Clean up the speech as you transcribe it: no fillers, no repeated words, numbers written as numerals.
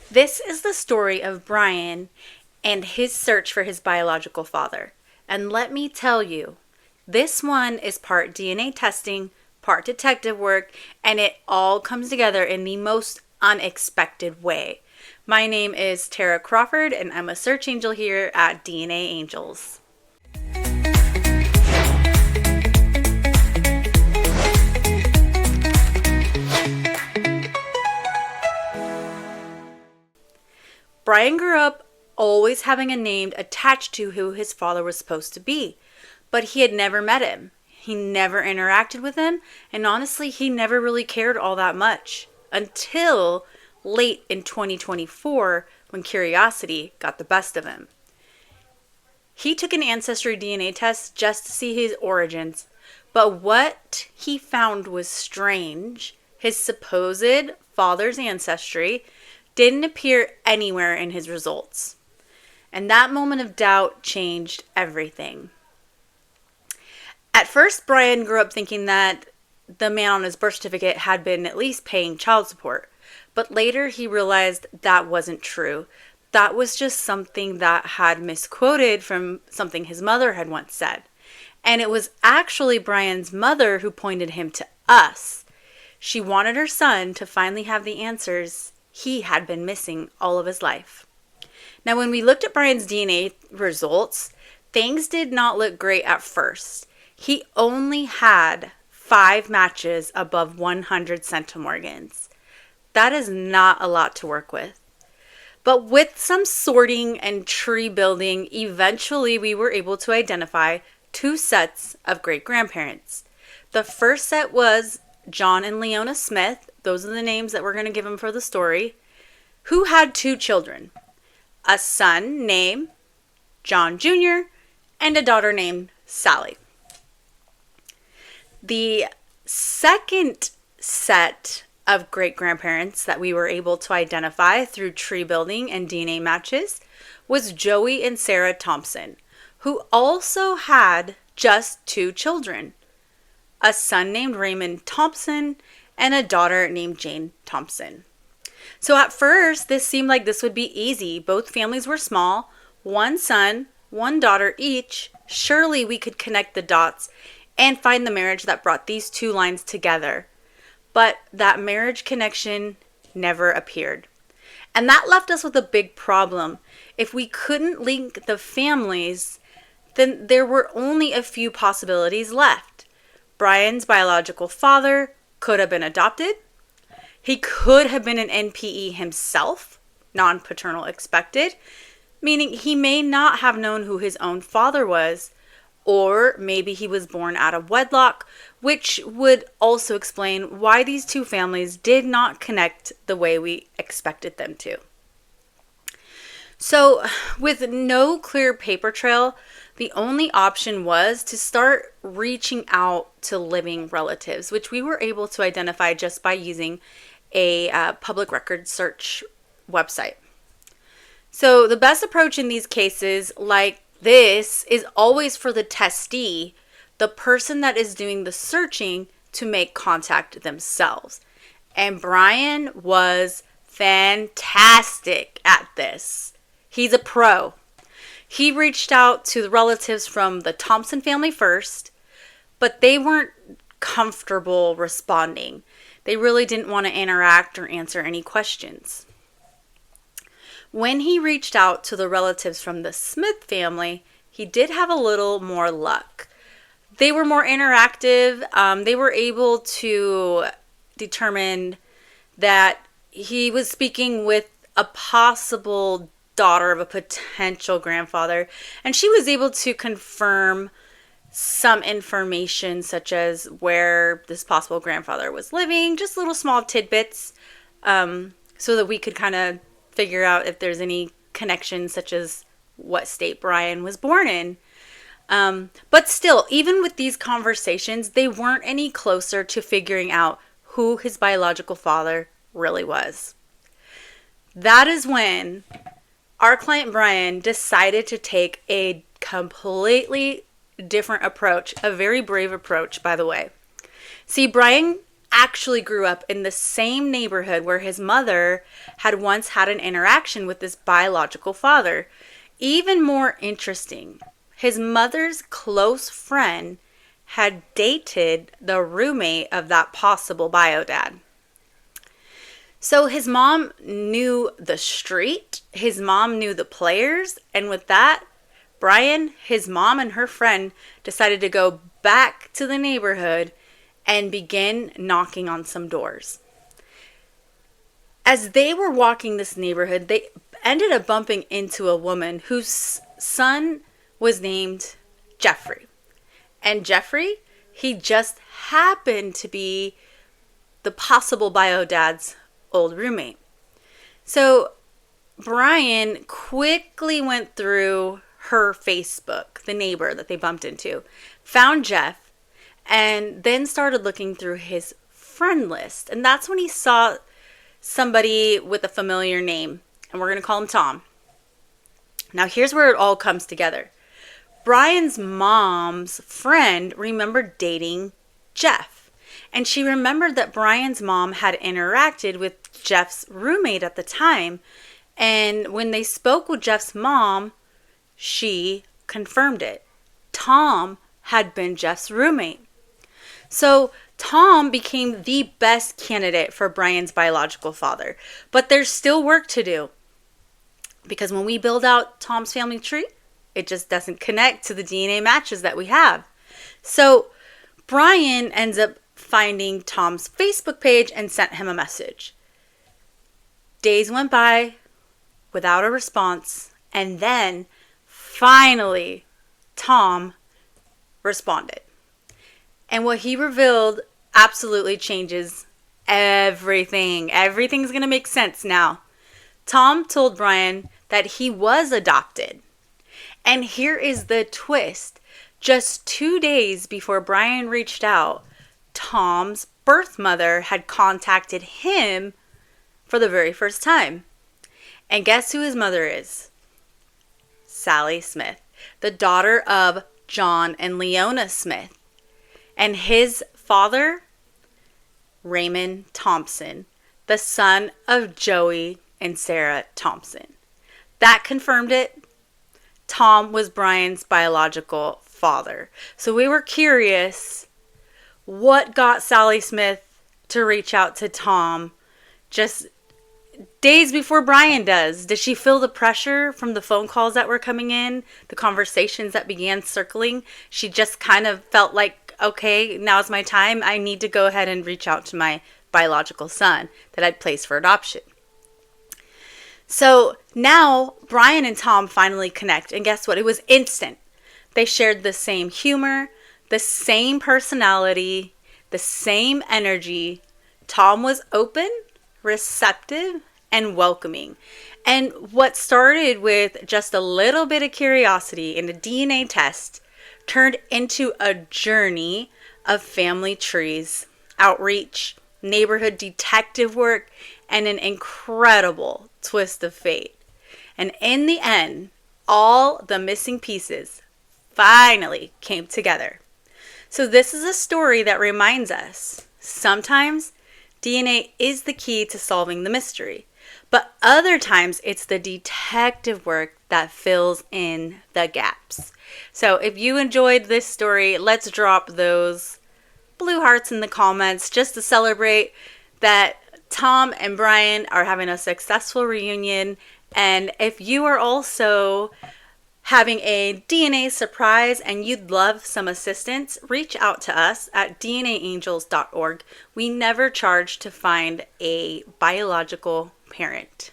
This is the story of Brian and his search for his biological father. And let me tell you, this one is part DNA testing, part detective work, and it all comes together in the most unexpected way. My name is Tara Crawford, and I'm a search angel here at DNAngels. Brian grew up always having a name attached to who his father was supposed to be, but he had never met him. He never interacted with him, and honestly, he never really cared all that much until late in 2024 when curiosity got the best of him. He took an Ancestry DNA test just to see his origins, but what he found was strange. His supposed father's ancestry didn't appear anywhere in his results. And that moment of doubt changed everything. At first, Brian grew up thinking that the man on his birth certificate had been at least paying child support. But later he realized that wasn't true. That was just something that had misquoted from something his mother had once said. And it was actually Brian's mother who pointed him to us. She wanted her son to finally have the answers he had been missing all of his life. Now, when we looked at Brian's DNA results, things did not look great at first. He only had 5 matches above 100 centimorgans. That is not a lot to work with. But with some sorting and tree building, eventually we were able to identify 2 sets of great-grandparents. The first set was John and Leona Smith. Those are the names that we're going to give him for the story. Who had 2 children, a son named John Jr. and a daughter named Sally. The second set of great-grandparents that we were able to identify through tree building and DNA matches was Joey and Sarah Thompson, who also had just 2 children, a son named Raymond Thompson and a daughter named Jane Thompson. So at first, this seemed like this would be easy. Both families were small, 1 son, 1 daughter each. Surely we could connect the dots and find the marriage that brought these 2 lines together. But that marriage connection never appeared. And that left us with a big problem. If we couldn't link the families, then there were only a few possibilities left. Brian's biological father could have been adopted. He could have been an NPE himself, non-paternal expected, meaning he may not have known who his own father was, or maybe he was born out of wedlock, which would also explain why these 2 families did not connect the way we expected them to. So, with no clear paper trail, the only option was to start reaching out to living relatives, which we were able to identify just by using a public record search website. So the best approach in these cases like this is always for the testee, the person that is doing the searching, to make contact themselves. And Brian was fantastic at this. He's a pro. He reached out to the relatives from the Thompson family first, but they weren't comfortable responding. They really didn't want to interact or answer any questions. When he reached out to the relatives from the Smith family, he did have a little more luck. They were more interactive. They were able to determine that he was speaking with a possible daughter of a potential grandfather, and she was able to confirm some information such as where this possible grandfather was living, just little small tidbits, so that we could kind of figure out if there's any connection such as what state Brian was born in. But still, even with these conversations, they weren't any closer to figuring out who his biological father really was. That is when our client Brian decided to take a completely different approach, a very brave approach, by the way. See, Brian actually grew up in the same neighborhood where his mother had once had an interaction with this biological father. Even more interesting, his mother's close friend had dated the roommate of that possible bio dad. So his mom knew the street, his mom knew the players, and with that, Brian, his mom, and her friend decided to go back to the neighborhood and begin knocking on some doors. As they were walking this neighborhood, they ended up bumping into a woman whose son was named Jeffrey. And Jeffrey, he just happened to be the possible bio dad's old roommate. So Brian quickly went through her Facebook, the neighbor that they bumped into, found Jeff, and then started looking through his friend list. And that's when he saw somebody with a familiar name, and we're going to call him Tom. Now here's where it all comes together. Brian's mom's friend remembered dating Jeff, and she remembered that Brian's mom had interacted with Jeff's roommate at the time, and when they spoke with Jeff's mom, she confirmed it. Tom had been Jeff's roommate. So Tom became the best candidate for Brian's biological father. But there's still work to do. Because when we build out Tom's family tree, it just doesn't connect to the DNA matches that we have. So Brian ends up finding Tom's Facebook page and sent him a message. Days went by without a response, and then finally Tom responded. And what he revealed absolutely changes everything. Everything's going to make sense now. Tom told Brian that he was adopted. And here is the twist. Just 2 days before Brian reached out, Tom's birth mother had contacted him for the very first time. And guess who his mother is? Sally Smith, the daughter of John and Leona Smith. And his father, Raymond Thompson, the son of Joey and Sarah Thompson. That confirmed it. Tom was Brian's biological father. So we were curious, what got Sally Smith to reach out to Tom just days before Brian does? Did she feel the pressure from the phone calls that were coming in, the conversations that began circling? She just kind of felt like, okay, now's my time. I need to go ahead and reach out to my biological son that I'd placed for adoption. So now Brian and Tom finally connect. And guess what? It was instant. They shared the same humor, the same personality, the same energy. Tom was open, receptive, and welcoming. And what started with just a little bit of curiosity in a DNA test turned into a journey of family trees, outreach, neighborhood detective work, and an incredible twist of fate. And in the end, all the missing pieces finally came together. So this is a story that reminds us, sometimes DNA is the key to solving the mystery, but other times it's the detective work that fills in the gaps. So if you enjoyed this story, let's drop those blue hearts in the comments just to celebrate that Tom and Brian are having a successful reunion. And if you are also having a DNA surprise and you'd love some assistance, reach out to us at DNAngels.org. We never charge to find a biological parent.